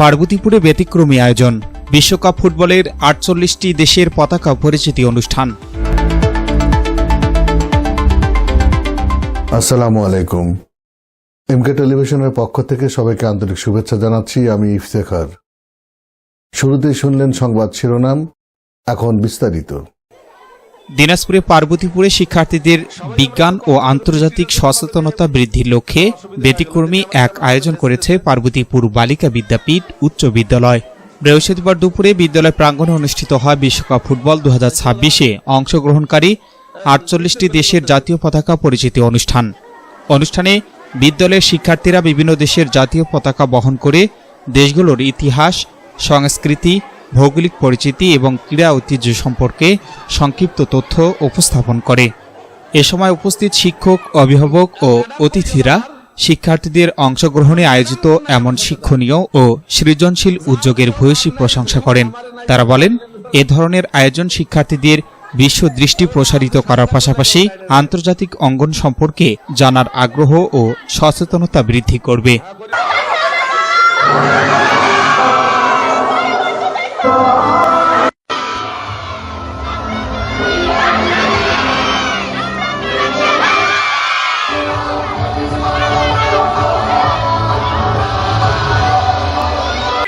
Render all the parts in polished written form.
পার্বতীপুরে ব্যতিক্রমী আয়োজন। বিশ্বকাপ ফুটবলের ৪৮টি দেশের পতাকা পরিচিতি অনুষ্ঠান। আসসালামু আলাইকুম। এমকে টেলিভিশনের পক্ষ থেকে সবাইকে আন্তরিক শুভেচ্ছা জানাচ্ছি। আমি ইফতেখার। শুরুতেই শুনলেন সংবাদ শিরোনাম, এখন বিস্তারিত। দিনাজপুরে পার্বতীপুরে শিক্ষার্থীদের বিজ্ঞান ও আন্তর্জাতিক সচেতনতা বৃদ্ধির লক্ষ্যে ব্যতিক্রমী এক আয়োজন করেছে পার্বতীপুর বালিকা বিদ্যাপীঠ উচ্চ বিদ্যালয়। বৃহস্পতিবার দুপুরে বিদ্যালয় প্রাঙ্গণে অনুষ্ঠিত হয় বিশ্বকাপ ফুটবল 2026-এ অংশগ্রহণকারী ৪৮টি দেশের জাতীয় পতাকা পরিচিতি অনুষ্ঠান। অনুষ্ঠানে বিদ্যালয়ের শিক্ষার্থীরা বিভিন্ন দেশের জাতীয় পতাকা বহন করে দেশগুলোর ইতিহাস, সংস্কৃতি, ভৌগোলিক পরিচিতি এবং ক্রীড়া ঐতিহ্য সম্পর্কে সংক্ষিপ্ত তথ্য উপস্থাপন করে। এ সময় উপস্থিত শিক্ষক, অভিভাবক ও অতিথিরা শিক্ষার্থীদের অংশগ্রহণে আয়োজিত এমন শিক্ষণীয় ও সৃজনশীল উদ্যোগের ভূয়সী প্রশংসা করেন। তারা বলেন, এ ধরনের আয়োজন শিক্ষার্থীদের বিশ্ব দৃষ্টি প্রসারিত করার পাশাপাশি আন্তর্জাতিক অঙ্গন সম্পর্কে জানার আগ্রহ ও সচেতনতা বৃদ্ধি করবে।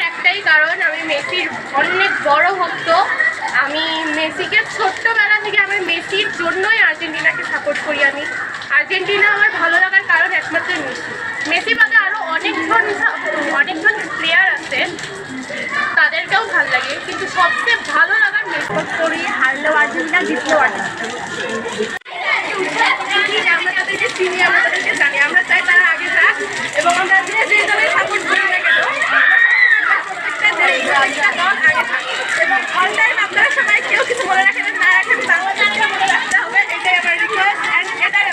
একটাই কারণ, আমি মেসির অনেক বড় ভক্ত। আমি মেসিকে ছোট্টবেলা থেকে আমি মেসির জন্যই আর্জেন্টিনাকে সাপোর্ট করি। আমি আর্জেন্টিনা আমার ভালো লাগার কারণ একমাত্র মেসি বাদে আরও অনেকজন প্লেয়ার আছে, তাদেরকেও ভালো লাগে, কিন্তু সবচেয়ে ভালো লাগার মেসি করি। হারলেও আর্জেন্টিনা, জিতলেও আর্জেন্টিনা। আমরা তাদেরকে চিনি, আমরা তাদেরকে জানি, আমরা চাই তারা আগে যাক এবং আমরা যে দলের সাপোর্ট করি না কেন এবং অল টাইম আপনারা সবাই কেউ কিছু মনে রাখেন না রাখেন, বাংলাদেশকে মনে রাখতে হবে, এটাই আমার রিকোয়েস্ট অ্যান্ড এটাই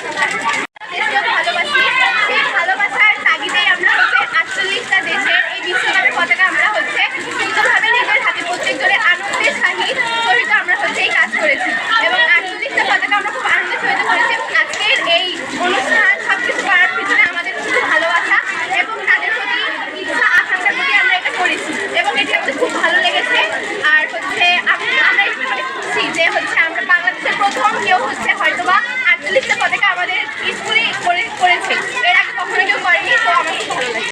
দেশকে ভালোবাসি। সেই ভালোবাসার তাগিদেই আমরা হচ্ছে ৪৮টা দেশের এই বিশ্বকাপের পতাকা আমরা হচ্ছে সুন্দরভাবে নিজের হাতে প্রত্যেকজনের আনন্দের সহিত আমরা হচ্ছে এই কাজ করেছি এবং ৪৮টা পতাকা আমরা খুব আনন্দের সহিত করেছি। আজকের এই অনুষ্ঠান সবকিছু করার পিছনে আমাদের শুধু ভালোবাসা এবং তাদের প্রতি ইচ্ছা আকাঙ্ক্ষার প্রতি আমরা এটা করেছি এবং এটি আমাদের খুব ভালো লেগেছে। আর হচ্ছে আমরা এটা অনেক খুশি যে হচ্ছে আমরা বাংলাদেশের প্রথম কেউ হচ্ছে হয়তোবা ৪৮টা পতাকা আমাদের স্কুলে করেছে, এর আগে কখনো কেউ করেনি, তো আমার খুব ভালো লাগে।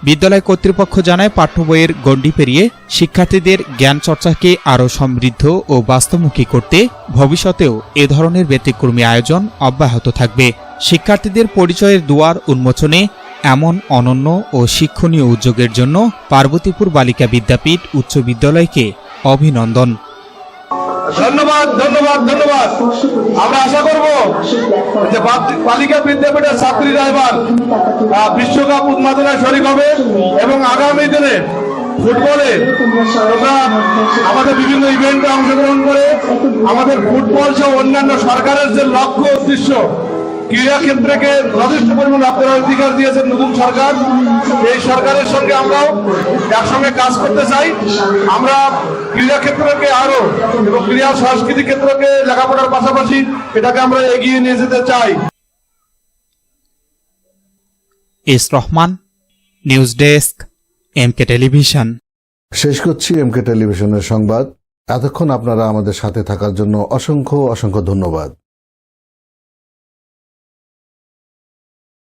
বিদ্যালয় কর্তৃপক্ষ জানায়, পাঠ্য বইয়ের গণ্ডি পেরিয়ে শিক্ষার্থীদের জ্ঞান চর্চাকে আরও সমৃদ্ধ ও বাস্তবমুখী করতে ভবিষ্যতেও এ ধরনের ব্যতিক্রমী আয়োজন অব্যাহত থাকবে। শিক্ষার্থীদের পরিচয়ের দুয়ার উন্মোচনে এমন অনন্য ও শিক্ষণীয় উদ্যোগের জন্য পার্বতীপুর বালিকা বিদ্যাপীঠ উচ্চ বিদ্যালয়কে অভিনন্দন। ধন্যবাদ ধন্যবাদ ধন্যবাদ। আমরা আশা করব যে বালিকা বিদ্যাপীঠের ছাত্রীরা এবার বিশ্বকাপ উন্মাদনায় শরিক হবে এবং আগামী দিনে ফুটবলে তোমরা আমাদের বিভিন্ন ইভেন্টে অংশগ্রহণ করে আমাদের ফুটবল সহ অন্যান্য সরকারের যে লক্ষ্য উদ্দেশ্য, ক্রীড়া ক্ষেত্রকে যথেষ্ট পরিমাণ অগ্রাধিকার দিয়েছেন নতুন সরকার, এই সরকারের সঙ্গে আমরাও একসঙ্গে কাজ করতে চাই। আমরা ক্রীড়া ক্ষেত্রকে আরো এবং ক্রীড়া সংস্কৃতি ক্ষেত্রকে লেখাপড়ার পাশাপাশি এটাকে আমরা এগিয়ে নিয়ে যেতে চাই। S Rahman, news desk, MK television. শেষ করছি এমকে টেলিভিশনের সংবাদ। এতক্ষণ আপনারা আমাদের সাথে থাকার জন্য অসংখ্য অসংখ্য ধন্যবাদ।